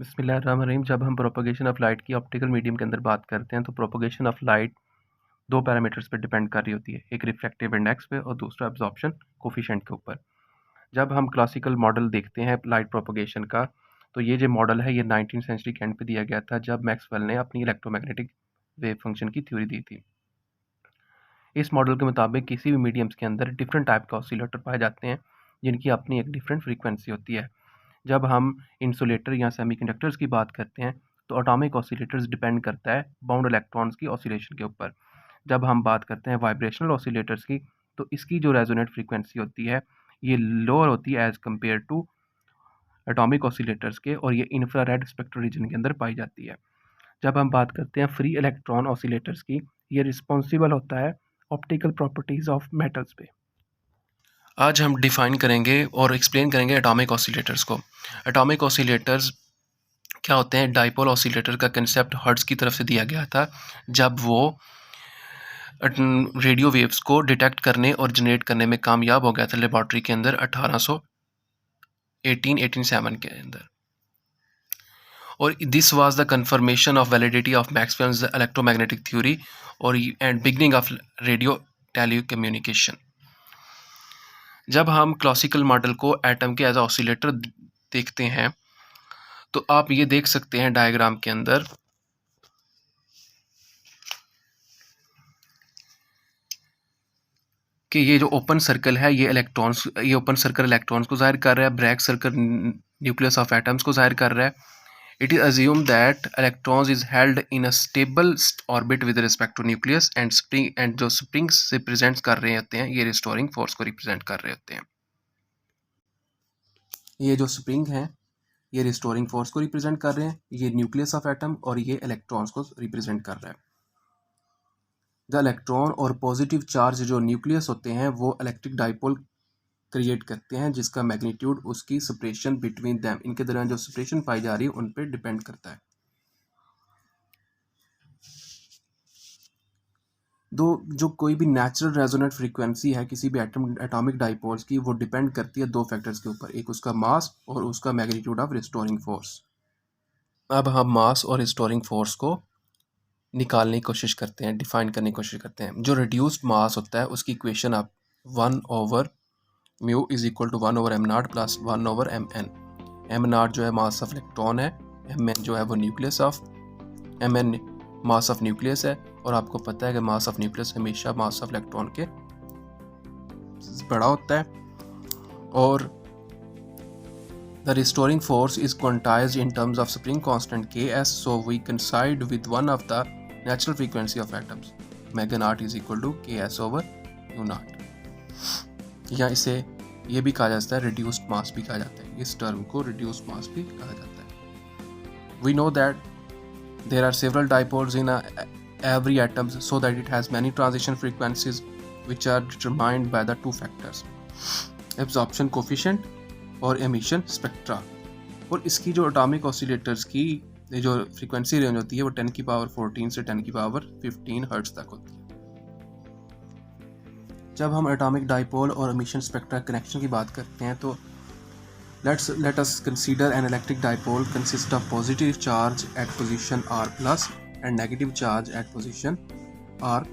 बिस्मिल्लाहिर्रहमानिर्रहीम। जब हम प्रोपगेशन ऑफ लाइट की ऑप्टिकल मीडियम के अंदर बात करते हैं तो प्रोपगेशन ऑफ लाइट दो पैरामीटर्स पे डिपेंड कर रही होती है, एक रिफ्रैक्टिव इंडेक्स पे और दूसरा एब्जॉर्प्शन कोफिशिएंट के ऊपर। जब हम क्लासिकल मॉडल देखते हैं लाइट प्रोपगेशन का, तो ये जो मॉडल है ये 19वीं सेंचुरी के एंड पे दिया गया था, जब मैक्सवेल ने अपनी इलेक्ट्रोमैग्नेटिक वेव फंक्शन की थ्योरी दी थी। इस मॉडल के मुताबिक किसी भी मीडियम्स के अंदर डिफरेंट टाइप का ऑसिलेटर पाए जाते हैं जिनकी अपनी एक डिफरेंट फ्रीक्वेंसी होती है। जब हम इंसुलेटर या सेमीकंडक्टर्स की बात करते हैं तो एटॉमिक ऑसिलेटर्स डिपेंड करता है बाउंड इलेक्ट्रॉन्स की ऑसिलेशन के ऊपर। जब हम बात करते हैं वाइब्रेशनल ऑसिलेटर्स की, तो इसकी जो रेजोनेट फ्रीक्वेंसी होती है ये लोअर होती है as compare to atomic oscillators के, और ये इंफ्रारेड स्पेक्ट्रल रीजन के अंदर पाई जाती है। जब हम बात करते हैं फ्री इलेक्ट्रॉन ऑसिलेटर्स की, ये रिस्पॉन्सिबल होता है ऑप्टिकल प्रॉपर्टीज ऑफ मेटल्स पे। आज हम डिफाइन करेंगे और एक्सप्लेन करेंगे एटॉमिक ऑसिलेटर्स को। एटॉमिक ऑसिलेटर्स क्या होते हैं? डाइपोल ऑसिलेटर का कंसेप्ट हर्ट्ज की तरफ से दिया गया था जब वो रेडियो वेव्स को डिटेक्ट करने और जनरेट करने में कामयाब हो गया था लेबॉर्ट्री के अंदर 1887 के अंदर। और this was the confirmation of validity of Maxwell's electromagnetic theory और and beginning of radio telecommunication. जब हम क्लासिकल मॉडल को एटम के एज ऑसिलेटर देखते हैं तो आप ये देख सकते हैं डायग्राम के अंदर कि ये जो ओपन सर्कल है ये ओपन सर्कल इलेक्ट्रॉन्स को जाहिर कर रहा है, black circle nucleus of atoms को जाहिर कर रहा है। It is assume that electrons is held in a stable orbit with respect to nucleus and जो स्प्रिंग्स रिप्रेजेंट कर रहे होते हैं ये रिस्टोरिंग फोर्स को रिप्रेजेंट कर रहे होते हैं। ये जो स्प्रिंग हैं ये रिस्टोरिंग फोर्स को रिप्रेजेंट कर रहे हैं, ये न्यूक्लियस ऑफ एटम और ये इलेक्ट्रॉन्स को रिप्रेजेंट कर रहा है। द इलेक्ट्रॉन और पॉजिटिव चार्ज जो न्यूक्लियस होते हैं वो इलेक्ट्रिक डाइपोल क्रिएट करते हैं जिसका मैग्नीट्यूड उसकी सेपरेशन बिटवीन दैम, इनके दरमियान जो सेपरेशन पाई जा रही है उन पर डिपेंड करता है। दो जो कोई भी नेचुरल रेजोनेंट फ्रीक्वेंसी है किसी भी एटॉमिक डाइपोल्स की, वो डिपेंड करती है दो फैक्टर्स के ऊपर, एक उसका मास और उसका मैग्नीट्यूड ऑफ रिस्टोरिंग फोर्स। अब हम मास और रिस्टोरिंग फोर्स को निकालने की कोशिश करते हैं, डिफाइन करने की कोशिश करते हैं। जो रिड्यूस्ड मास होता है उसकी इक्वेशन आप 1/μ is equal to 1/m0 plus 1/mn। m0 जो है मास ऑफ इलेक्ट्रॉन है, mn जो है वो nucleus of mn mass of nucleus है, और आपको पता है कि मास ऑफ न्यूक्लियस हमेशा मास ऑफ इलेक्ट्रॉन के बड़ा होता है। और the restoring force is quantized in terms of spring constant Ks, so we coincide with one of the natural frequency of atoms. Omega naught is equal to Ks over mu naught. या इसे ये भी कहा जाता है reduced mass भी कहा जाता है, इस टर्म को reduced mass भी कहा जाता है। We know that there are several dipoles in every atom so that it has many transition frequencies which are determined by the two factors, absorption coefficient और एमिशन स्पेक्ट्रा। और इसकी जो atomic oscillators की जो फ्रीक्वेंसी रेंज होती है वो 10⁻14 से 10⁻15 हर्ट्ज तक होती है। जब हम एटॉमिक डाइपोल और एमिशन स्पेक्ट्रा कनेक्शन की बात करते हैं तो let us consider an electric dipole consists of positive charge at position r plus and negative charge at position r